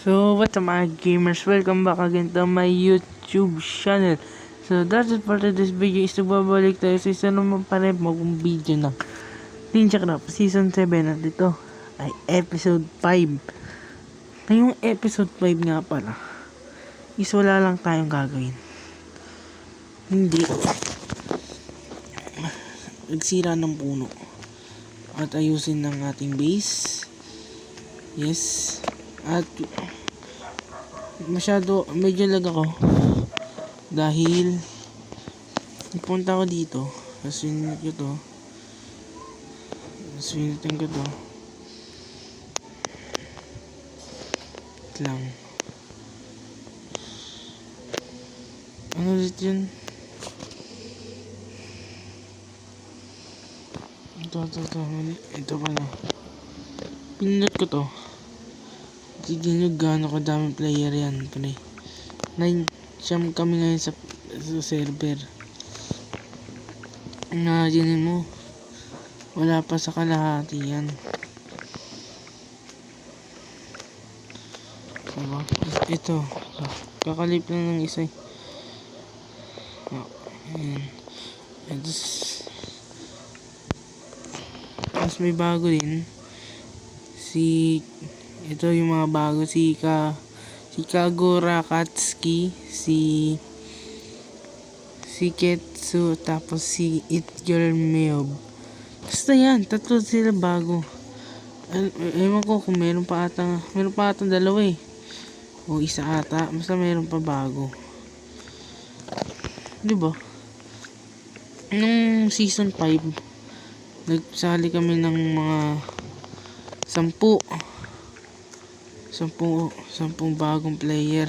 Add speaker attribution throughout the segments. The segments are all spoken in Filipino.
Speaker 1: So, what's up mga gamers? Welcome back again to my YouTube channel. So, that's it for today's video. Is nagbabalik tayo sa isa naman pa rin magong video ng Ninja Craft Season 7. At ito ay Episode 5. Ngayong Episode 5 nga pala is wala lang tayong gagawin. Hindi nagsira ng puno at ayusin ng ating base. Yes. At medyo lag ako dahil pupunta ko dito, swinitin ko to lang. Ano ulit yun? Ito pala, pinindot ko to. Tignan nyo gaano kadaming player yan, pre. 9 siyam kami ngayon sa server. Imagine mo, wala pa sa kalahati yan. Diba? Ito, kakalip lang ng isa. Ayan. Tapos may bago din. Ito yung mga bago, si Kagura Katsuki, si Ketsu, tapos si It Girl Meob. Basta yan, tatlo sila bago. Ewan ko kung meron pa atang dalawa o isa ata, basta meron pa bago. Diba? Nung season 5 nagsali kami ng mga 10 bagong player.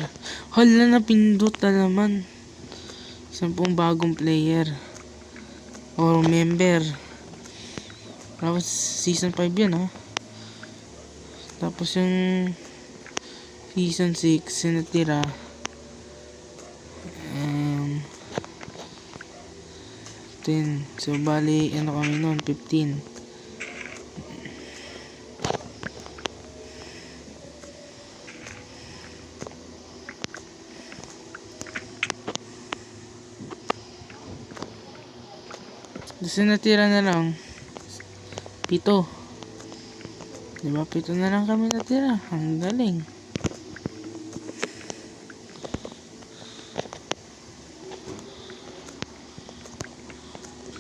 Speaker 1: Hala, napindot na naman. 10 bagong player or member. Tapos season 5 yan ha. Tapos yung season 6 sinatira 10. So bali ano kami noon, 15. Kasi natira na lang 7. Diba 7 na lang kami natira. Ang galing.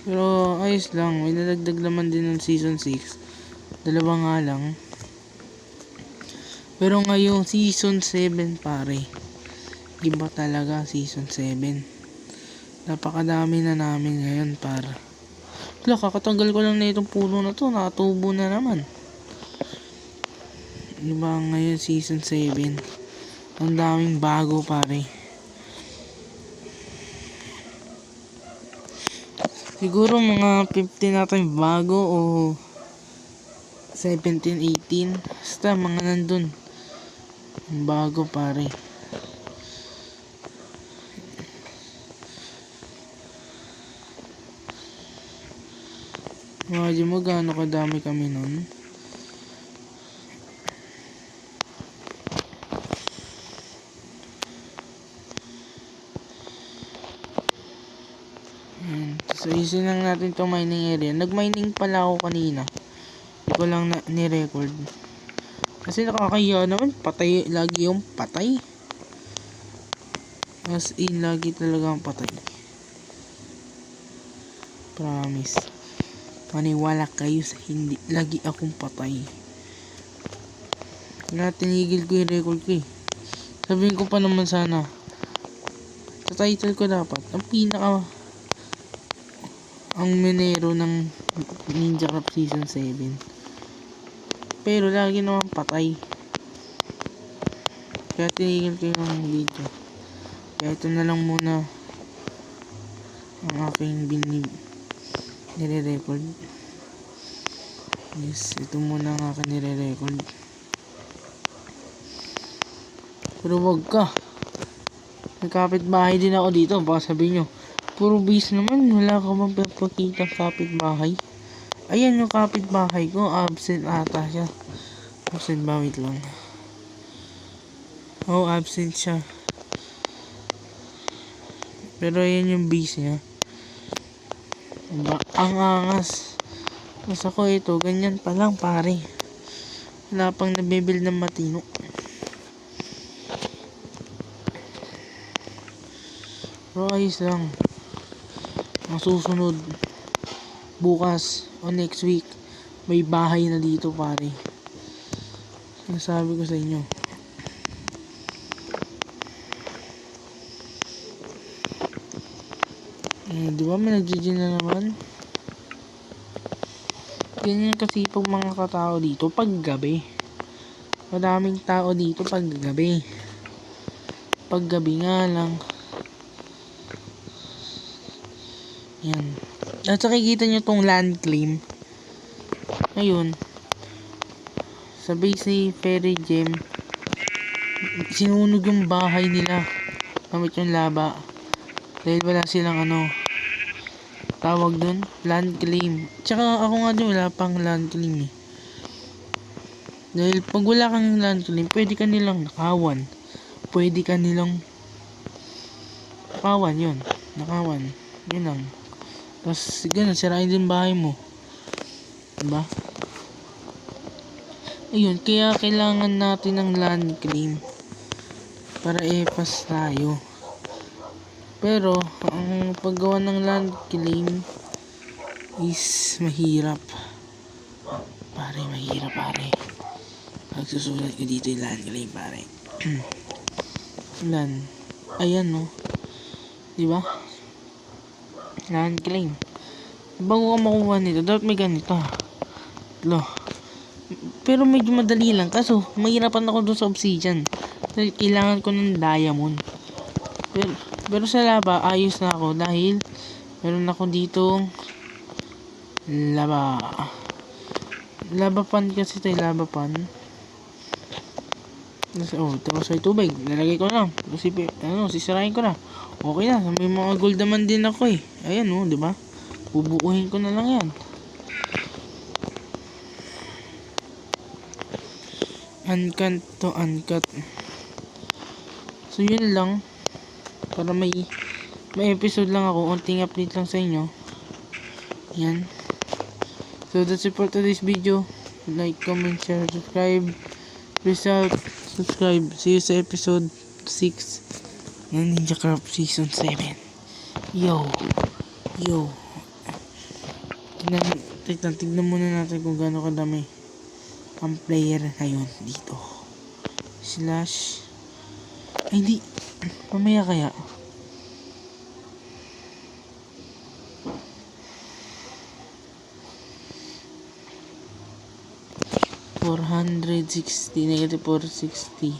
Speaker 1: Pero ayos lang. May nadagdag naman din ng season 6. 2 nga lang. Pero ngayong season 7 pare, iba talaga season 7. Napakadami na namin ngayon para. Kakatanggal ko lang na itong puno na to, nakatubo na naman. Diba ngayon season 7, ang daming bago pare. Siguro mga 15 natin bago o 17, 18. Basta mga nandun bago pare. Imagine mo gaano kadami kami nun. So isin lang natin to mining area. Nag-mining pala ako kanina. Hindi ko lang ni-record. Kasi nakakahiya naman. Patay. Lagi yung patay. As in, lagi talaga ang patay. Promise. Maniwala kayo sa hindi. Lagi akong patay. Kaya tinigil ko yung record ko Sabihin ko pa naman sana. Sa title ko dapat. Ang minero ng Ninja Craft Season 7. Pero lagi naman patay. Kaya tinigil ko yung video. Kaya ito na lang muna ang aking nire-record. Yes, ito muna ang aking nire-record. Pero wag ka. May kapitbahay din ako dito. Baka sabihin nyo, puro base naman. Wala ka bang papakita kapitbahay? Ayan yung kapitbahay ko. Absent ata siya. Absent ba? Wait lang. Oh, absent siya. Pero ayan yung base niya. Diba? Ang angas. Mas ako ito, ganyan pa lang pare. Wala pang nabibil ng matino. Pero ayos lang. Ang susunod, bukas o next week, may bahay na dito pare. Sinasabi ko sa inyo. Di ba may nag-GG na naman? Ganyan kasi pag mga katao dito pag gabi. Madaming tao dito pag gabi. Pag gabi nga lang. Yan. At sa kikita nyo tong land claim. Ayun. Sa base Ferry Gem. Sinunog yung bahay nila. Gamit yung laba. Dahil wala silang tawag dun, land claim. Tsaka ako nga din wala pang land claim eh. Dahil pag wala kang land claim, pwede ka nilang nakawan. Pwede ka nilang nakawan yun. Nakawan. Yun lang. Tapos ganun, sirain din bahay mo. Diba? Ayun, kaya kailangan natin ng land claim. Para e-pass tayo. Pero, ang paggawa ng land claim is mahirap. Pare, mahirap pare. Pagsusulat ko dito yung land claim pare. Land. Ayan no. Diba? Land claim. Bago ka makuha nito, dapat may ganito. Lo. Pero medyo madali lang. Kaso, mahirapan ako doon sa obsidian. Dahil kailangan ko ng diamond. Pero sa laba, ayos na ako. Dahil, meron ako ditong laba. Lava pan kasi ito yung lava pan. Tapos ay tubig. Nalagay ko na. Sisirain ko na. Okay na. May mga gold naman din ako eh. Ayan o, diba? Bubuuhin ko na lang yan. Uncut to uncut. So yun lang. Para may episode lang ako. Unting update lang sa inyo. Yan. So that's it for today's video. Like, comment, share, subscribe. Peace out. Subscribe. See you sa episode 6 ng Ninja Craft Season 7. Yo. Tignan muna natin kung gaano kadami ang player ngayon dito. Slash. Ay hindi. Mamaya kaya. -460 460.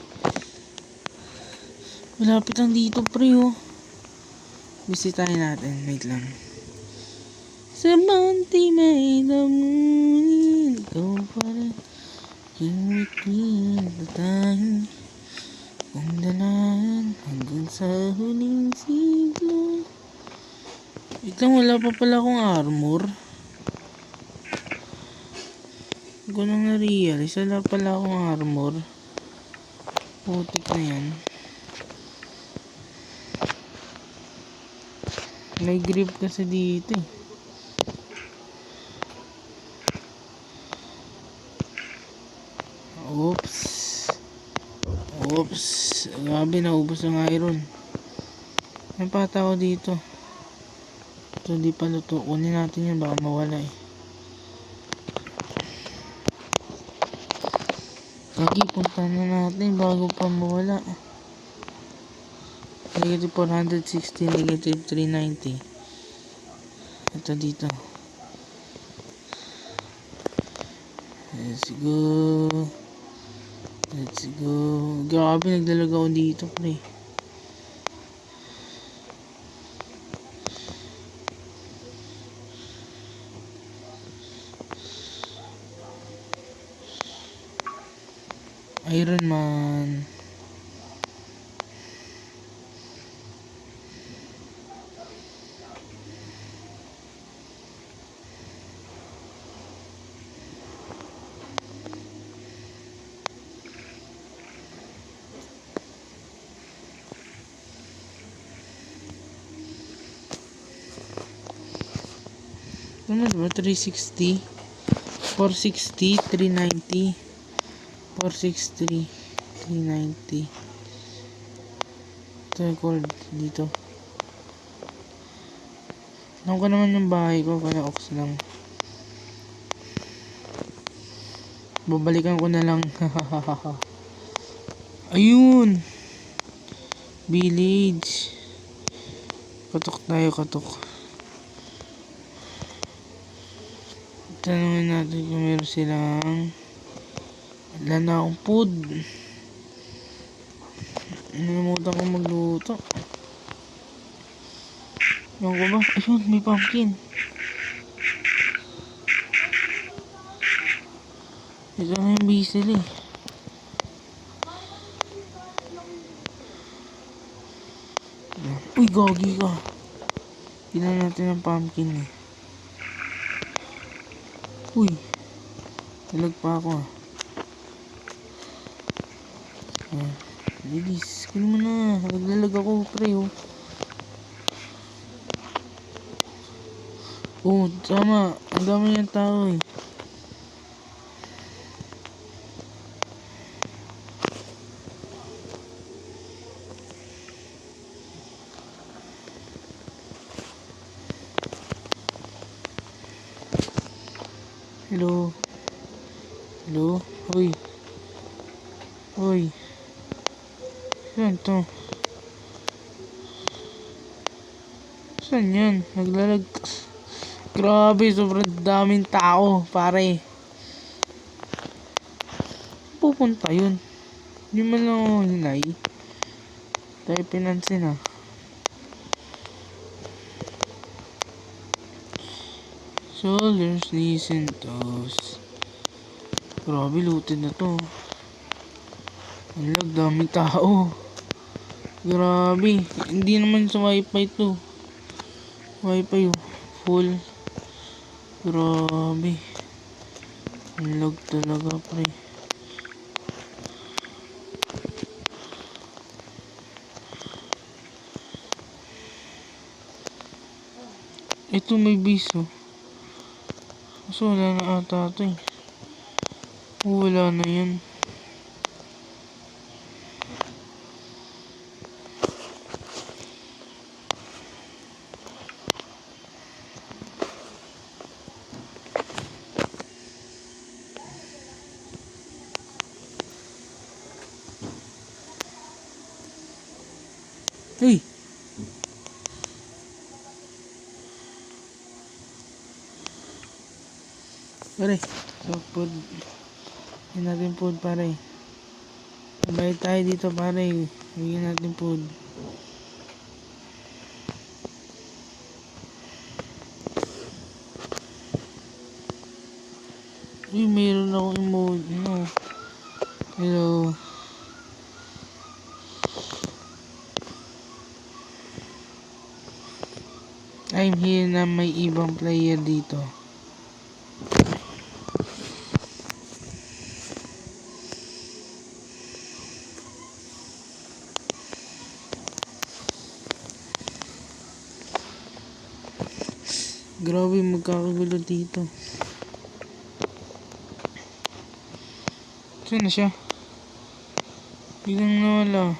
Speaker 1: Malapit lang dito pre oh. Bisitahin natin. Wait lang. Sa Monte may damunin. Ikaw pa rin. Himik-himik na tayo. Kung dalaan hanggang sa huling siglo. Wait lang, wala pa pala akong armor. Hindi ko nang na-realize. Wala pala akong armor. Putik na yan. May grip kasi dito eh. Oops. Grabe, naubos ang iron. May pata ako dito. Ito di pa luto. Kunin natin yan, baka mawala eh. Punta na natin bago pa mawala. Negative 460, negative 390. Ito dito. Let's go. Grabe, naglalag ako dito pre. Iron Man. Ano ba? 360, 460, 390, 463, 390. Ito yung cord dito. Alam ko naman yung bahay ko, kaya ox lang. Babalikan ko na lang. Ayun! Village. Katok tayo, katok. Tanungin natin kung meron silang wala na akong food. Nalimutan ko magluto. Ewan ko ba? Ayun, may pumpkin. Ito na yung basil eh. Uy, gagi ka. Tignan natin ang pumpkin eh. Uy, talag pa ako ah. Ladies, kunin mo na. Naglalag ako pre oh. Oh, tama. Ang dami yung tao eh. Hello. Hello. Hoy. Hoy. Saan to? Saan yan? Naglalag. Grabe, sobrang daming tao, pare. Pupunta yun. Hindi man lang ako hinay. Tayo pinansin ah. Soldiers listen to us. Grabe, looted na to. Ang lag, daming tao. Grabe. Hindi naman sa wifi to. Wifi full. Grabe. Ang lag talaga pre. Ito may base oh. So wala na ata ito eh. Wala na yan. Hey! Pare, so food. Bigyan natin food pare. Bayad tayo dito pare. Bigyan natin food. Uy, mayroon akong emoji. No. Hello. I'm here na may ibang player dito. Grabe, magkakagulo dito. Saan na siya? Biglang nawala.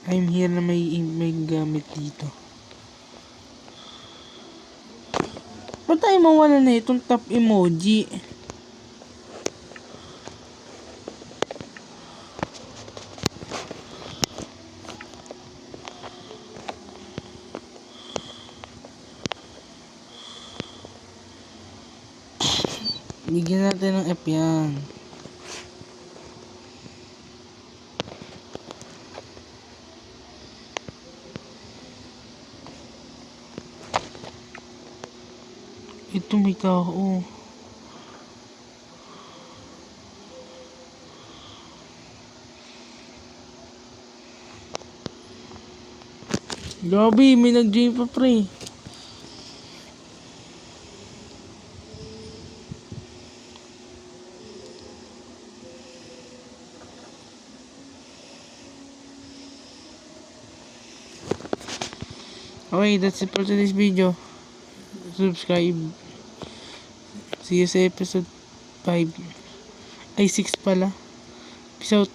Speaker 1: I'm here na may gamit dito. Ba't tayo mawala na itong top emoji? Bigyan natin ng F yan. Ito may tao. Grabe, may nag-join pa pre. Okay, that's it for today's video. Subscribe. See you sa episode 5. Ay, 6 pala. Peace out.